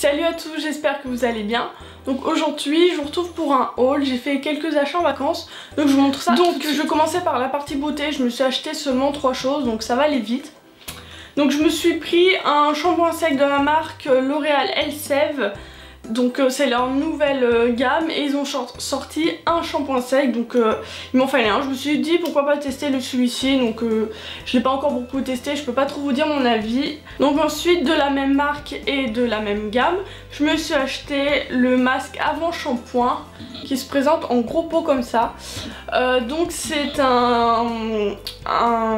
Salut à tous, j'espère que vous allez bien. Donc aujourd'hui je vous retrouve pour un haul, j'ai fait quelques achats en vacances, donc je vous montre ça. Donc je vais commencer par la partie beauté, je me suis acheté seulement 3 choses, donc ça va aller vite. Donc je me suis pris un shampoing sec de la marque L'Oréal Elseve. Donc c'est leur nouvelle gamme et ils ont sorti un shampoing sec, donc il m'en fallait un. Je me suis dit pourquoi pas tester celui-ci, donc je l'ai pas encore beaucoup testé, je peux pas trop vous dire mon avis. Donc ensuite de la même marque et de la même gamme, je me suis acheté le masque avant shampoing qui se présente en gros pot comme ça. Donc c'est un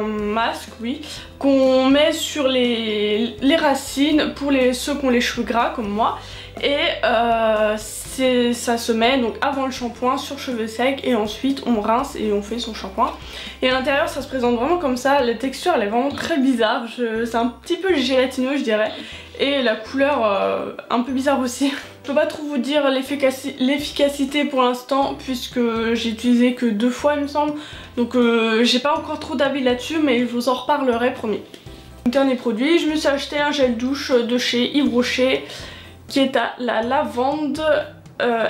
masque, oui, qu'on met sur les racines pour ceux qui ont les cheveux gras comme moi. Et ça se met donc avant le shampoing sur cheveux secs et ensuite on rince et on fait son shampoing. Et à l'intérieur ça se présente vraiment comme ça, la texture elle est vraiment très bizarre, c'est un petit peu gélatineux je dirais. Et la couleur un peu bizarre aussi. Je peux pas trop vous dire l'efficacité pour l'instant puisque j'ai utilisé que 2 fois il me semble. Donc j'ai pas encore trop d'avis là-dessus mais je vous en reparlerai promis. Dernier produit, je me suis acheté un gel douche de chez Yves Rocher qui est à la lavande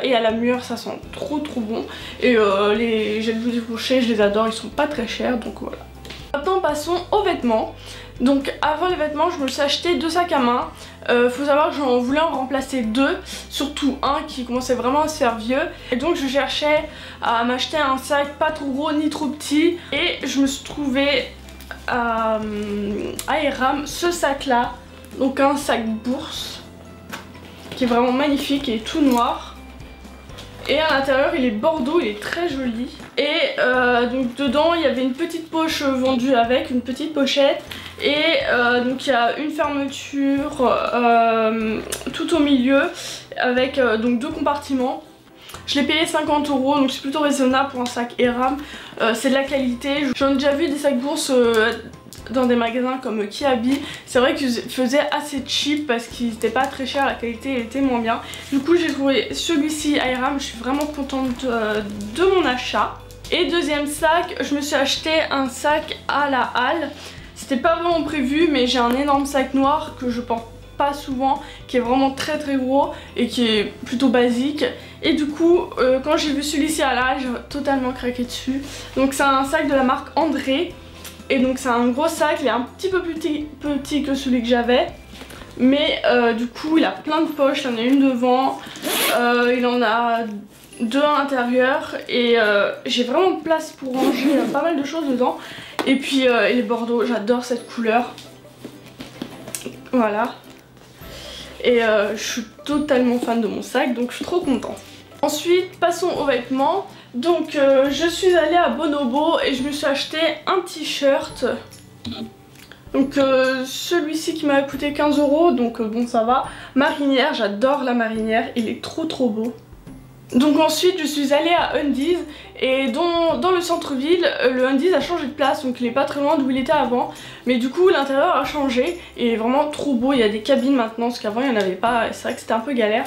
et à la mûre, ça sent trop bon. Et les gels douche Yves Rocher je les adore, ils sont pas très chers donc voilà. Maintenant passons aux vêtements. Donc avant les vêtements je me suis acheté 2 sacs à main. Faut savoir que j'en voulais en remplacer 2, surtout un qui commençait vraiment à se faire vieux. Et donc je cherchais à m'acheter un sac pas trop gros ni trop petit. Et je me suis trouvé à Eram ce sac là, donc un sac bourse qui est vraiment magnifique et tout noir. Et à l'intérieur il est bordeaux, il est très joli. Et donc dedans il y avait une petite poche vendue avec, une petite pochette. Et donc il y a une fermeture tout au milieu avec donc 2 compartiments. Je l'ai payé 50 €, donc c'est plutôt raisonnable pour un sac Eram. C'est de la qualité. J'en ai déjà vu des sacs bourses dans des magasins comme Kiabi. C'est vrai qu'ils faisaient assez cheap parce qu'ils n'étaient pas très chers, la qualité était moins bien. Du coup j'ai trouvé celui-ci à Eram, je suis vraiment contente de mon achat. Et deuxième sac, je me suis acheté un sac à la Halle. C'était pas vraiment prévu mais j'ai un énorme sac noir que je porte pas souvent, qui est vraiment très gros et qui est plutôt basique. Et du coup quand j'ai vu celui-ci à la Halle, j'ai totalement craqué dessus. Donc c'est un sac de la marque André. Et donc c'est un gros sac, il est un petit peu plus petit que celui que j'avais. Mais du coup il a plein de poches, il y en a une devant, il en a 2 à l'intérieur. Et j'ai vraiment de place pour ranger pas mal de choses dedans. Et puis il est bordeaux, j'adore cette couleur. Voilà. Et je suis totalement fan de mon sac, donc je suis trop contente. Ensuite passons aux vêtements. Donc je suis allée à Bonobo et je me suis acheté un t-shirt. Donc celui-ci qui m'a coûté 15 €, donc bon ça va. Marinière, j'adore la marinière, il est trop beau. Donc ensuite je suis allée à Undies et dans le centre-ville le Undies a changé de place, donc il est pas très loin d'où il était avant. Mais du coup l'intérieur a changé et il est vraiment trop beau, il y a des cabines maintenant parce qu'avant il n'y en avait pas, c'est vrai que c'était un peu galère.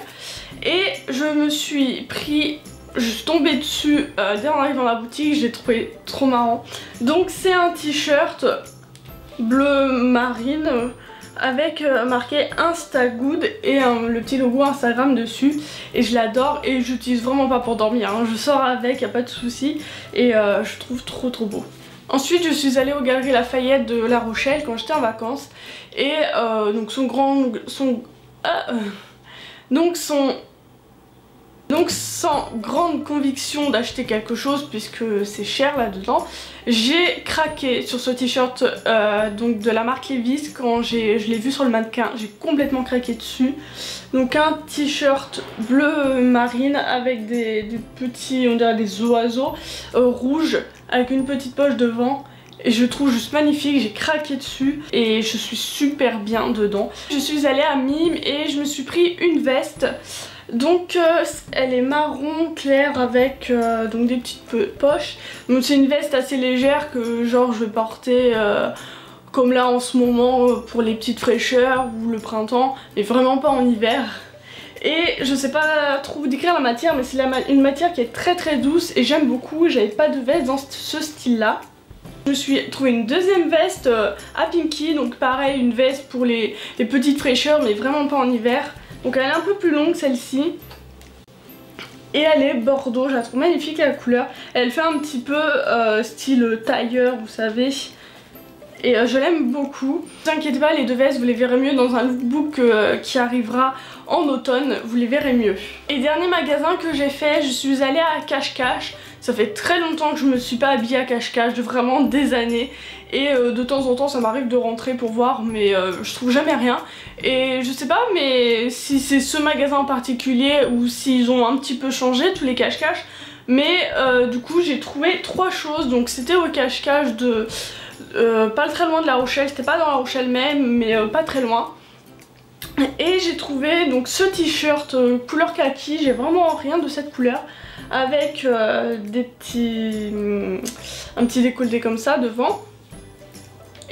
Et je me suis pris... Je suis tombée dessus dès qu'on arrive dans la boutique, je l'ai trouvé trop marrant. Donc c'est un t-shirt bleu marine avec marqué Instagood et le petit logo Instagram dessus. Et je l'adore et j'utilise vraiment pas pour dormir, hein. Je sors avec, y a pas de souci. Et je trouve trop beau. Ensuite je suis allée aux Galeries Lafayette de La Rochelle quand j'étais en vacances. Et donc sans grande conviction d'acheter quelque chose puisque c'est cher là-dedans, j'ai craqué sur ce t-shirt donc de la marque Levi's quand je l'ai vu sur le mannequin, j'ai complètement craqué dessus. Donc un t-shirt bleu marine avec des petits, on dirait des oiseaux rouges avec une petite poche devant. Et je le trouve juste magnifique, j'ai craqué dessus et je suis super bien dedans. Je suis allée à Mime et je me suis pris une veste. Donc elle est marron clair avec donc des petites poches. Donc c'est une veste assez légère que genre je vais porter comme là en ce moment pour les petites fraîcheurs ou le printemps, mais vraiment pas en hiver. Et je sais pas trop vous décrire la matière, mais c'est une matière qui est très douce et j'aime beaucoup. J'avais pas de veste dans ce style là. Je me suis trouvé une deuxième veste à Pinky, donc pareil une veste pour les petites fraîcheurs mais vraiment pas en hiver. Donc elle est un peu plus longue celle-ci. Et elle est bordeaux, je la trouve magnifique la couleur. Elle fait un petit peu style tailleur, vous savez. Et je l'aime beaucoup. Ne vous inquiétez pas, les deux vestes, vous les verrez mieux dans un lookbook qui arrivera en automne, vous les verrez mieux. Et dernier magasin que j'ai fait, je suis allée à Cache-Cache. Ça fait très longtemps que je me suis pas habillée à Cache-Cache, vraiment des années. Et de temps en temps ça m'arrive de rentrer pour voir, mais je trouve jamais rien. Et je sais pas, mais si c'est ce magasin en particulier ou s'ils ont un petit peu changé tous les Cache-Cache. Mais du coup j'ai trouvé 3 choses. Donc c'était au Cache-Cache de... pas très loin de La Rochelle, c'était pas dans La Rochelle même, mais pas très loin. Et j'ai trouvé donc ce t-shirt couleur kaki, j'ai vraiment rien de cette couleur, avec un petit décolleté comme ça devant.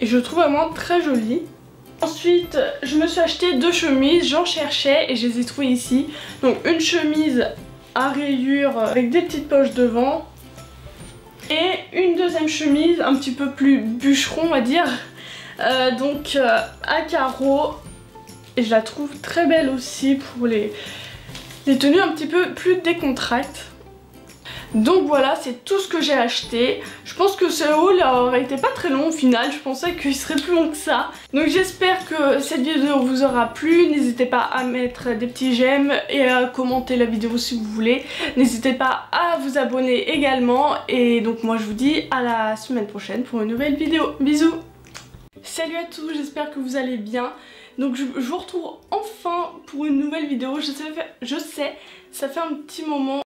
Et je le trouve vraiment très joli. Ensuite je me suis acheté 2 chemises, j'en cherchais et je les ai trouvées ici. Donc une chemise à rayures avec des petites poches devant. Et une deuxième chemise un petit peu plus bûcheron on va dire, donc à carreaux. Et je la trouve très belle aussi pour les tenues un petit peu plus décontractes. Donc voilà, c'est tout ce que j'ai acheté. Je pense que ce haul aurait été pas très long au final, je pensais qu'il serait plus long que ça. Donc j'espère que cette vidéo vous aura plu. N'hésitez pas à mettre des petits j'aime et à commenter la vidéo si vous voulez. N'hésitez pas à vous abonner également. Et donc moi je vous dis à la semaine prochaine pour une nouvelle vidéo. Bisous! Salut à tous, j'espère que vous allez bien. Donc je vous retrouve enfin pour une nouvelle vidéo. Je sais, ça fait un petit moment